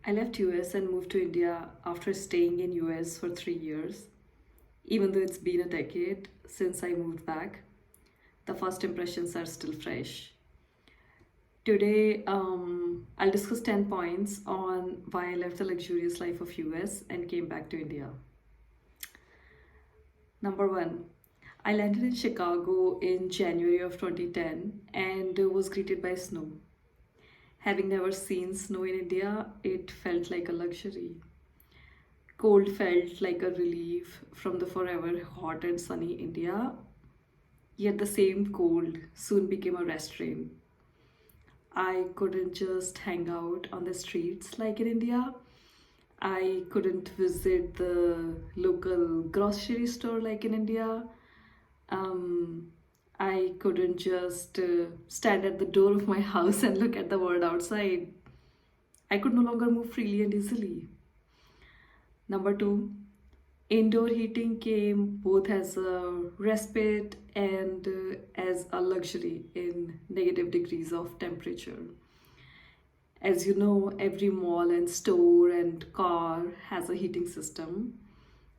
I left US and moved to India after staying in US for 3 years. Even though it's been a decade since I moved back, the first impressions are still fresh. Today, I'll discuss 10 points on why I left the luxurious life of US and came back to India. Number one, I landed in Chicago in January of 2010 and was greeted by snow. Having never seen snow in India, it felt like a luxury. Cold felt like a relief from the forever hot and sunny India, yet the same cold soon became a restraint. I couldn't just hang out on the streets like in India. I couldn't visit the local grocery store like in India. Um, I couldn't just stand at the door of my house and look at the world outside. I could no longer move freely and easily. Number two, indoor heating came both as a respite and as a luxury in negative degrees of temperature. As you know, every mall and store and car has a heating system,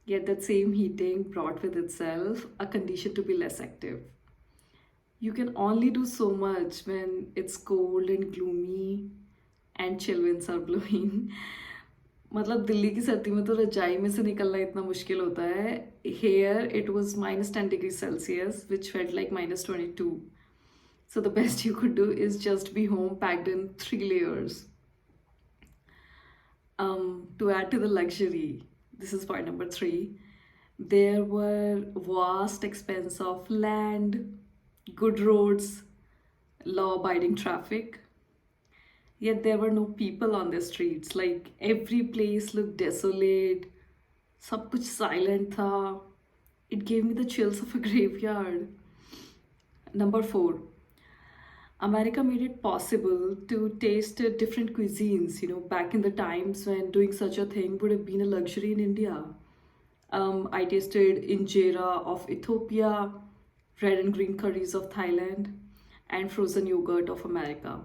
yet that same heating brought with itself a condition to be less active. You can only do so much when it's cold and gloomy and chill winds are blowing. मतलब दिल्ली की सर्दी में तो रजाई में से निकलना इतना मुश्किल होता है. Here it was -10 degrees Celsius, which felt like -22. So the best you could do is just be home packed in 3 layers. To add to the luxury, this is point number three. There were vast expanse of land, good roads, law-abiding traffic. Yet there were no people on the streets. Like every place looked desolate. सब कुछ silent था. It gave me the chills of a graveyard. Number four, America made it possible to taste different cuisines. You know, back in the times when doing such a thing would have been a luxury in India. I tasted injera of Ethiopia, red and green curries of Thailand, and frozen yogurt of America.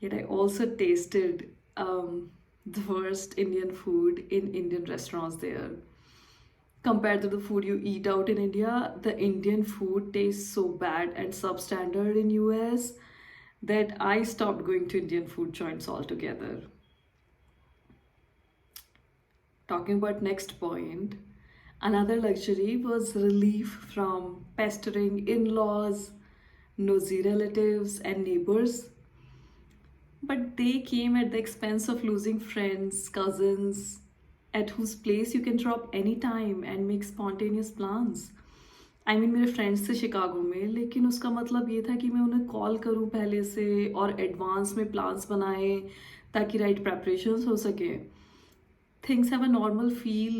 Yet I also tasted the worst Indian food in Indian restaurants there. Compared to the food you eat out in India, the Indian food tastes so bad and substandard in US that I stopped going to Indian food joints altogether. Talking about next point, another luxury was relief from pestering in-laws, nosy relatives and neighbors. But they came at the expense of losing friends, cousins, at whose place you can drop anytime and make spontaneous plans. I mean मेरे friends थे Chicago में, लेकिन उसका मतलब ये था कि मैं उन्हें कॉल करूं पहले से और एडवांस में प्लान्स बनाए ताकि राइट प्रेपरेशंस हो सके. Things have a normal feel,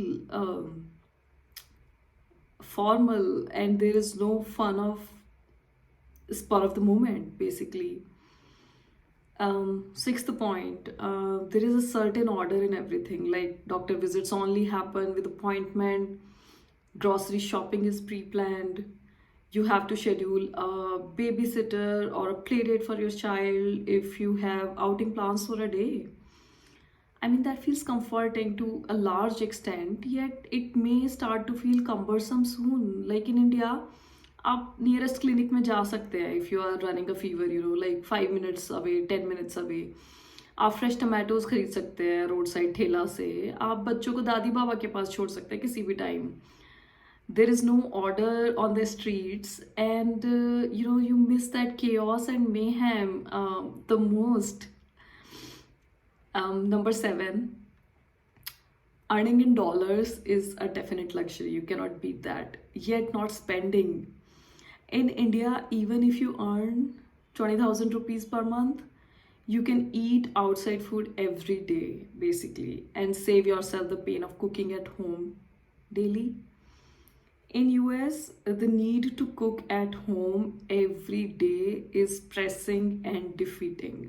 formal, and there is no fun of spur of the moment basically. Sixth point, there is a certain order in everything. Like doctor visits only happen with appointment, grocery shopping is pre-planned, you have to schedule a babysitter or a play date for your child if you have outing plans for a day. I mean, that feels comforting to a large extent, yet it may start to feel cumbersome soon. Like in India, आप nearest clinic में जा सकते हैं if you are running a fever, you know, like 5 minutes away, 10 minutes away. आप fresh tomatoes खरीद सकते हैं road side ठेला से. आप बच्चों को दादी बाबा के पास छोड़ सकते हैं किसी भी time. There is no order on the streets and you know, you miss that chaos and mayhem the most. Number seven, earning in dollars is a definite luxury. You cannot beat that. Yet not spending. In India, even if you earn 20,000 rupees per month, you can eat outside food every day, basically, and save yourself the pain of cooking at home daily. In US, the need to cook at home every day is pressing and defeating.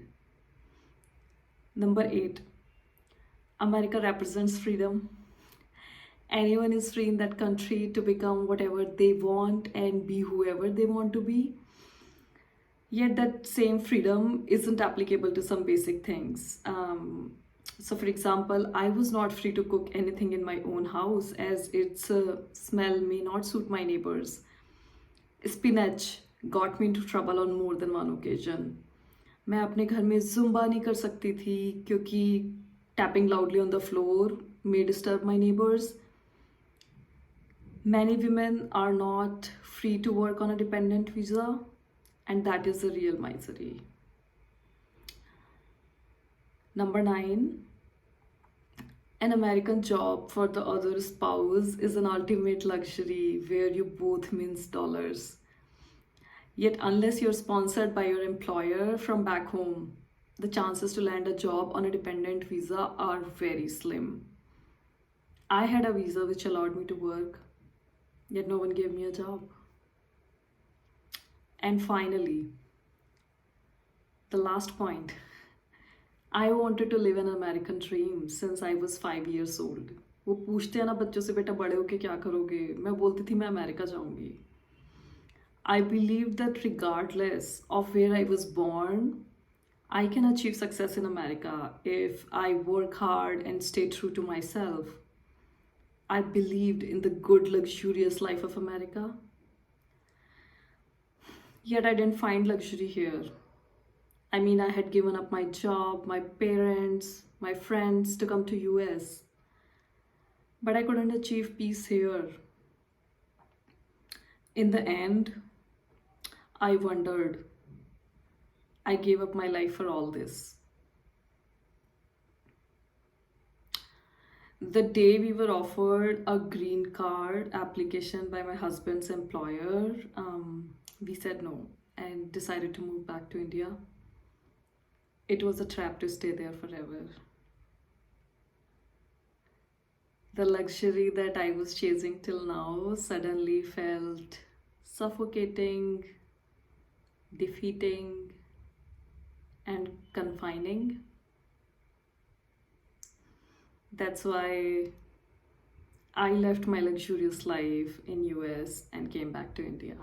Number eight, America represents freedom. Anyone is free in that country to become whatever they want and be whoever they want to be. Yet that same freedom isn't applicable to some basic things. So, for example, I was not free to cook anything in my own house as its smell may not suit my neighbors. Spinach got me into trouble on more than one occasion. मैं अपने घर में Zumba नहीं कर सकती थी क्योंकि tapping loudly on the floor may disturb my neighbors. Many women are not free to work on a dependent visa, and that is the real misery. Number 9, an American job for the other spouse is an ultimate luxury where you both means dollars. Yet, unless you're sponsored by your employer from back home, the chances to land a job on a dependent visa are very slim. I had a visa which allowed me to work, yet no one gave me a job. And finally, the last point, I wanted to live an American dream since I was 5 years old. वो पूछते हैं ना बच्चों से बेटा बड़े होके क्या करोगे, मैं बोलती थी मैं अमेरिका जाऊंगी. I believed that regardless of where I was born, I can achieve success in America if I work hard and stay true to myself. I believed in the good, luxurious life of America. Yet I didn't find luxury here. I mean, I had given up my job, my parents, my friends to come to US. But I couldn't achieve peace here. In the end, I wondered. I gave up my life for all this. The day we were offered a green card application by my husband's employer, we said no and decided to move back to India. It was a trap to stay there forever. The luxury that I was chasing till now suddenly felt suffocating, defeating, and confining. That's why I left my luxurious life in US and came back to India.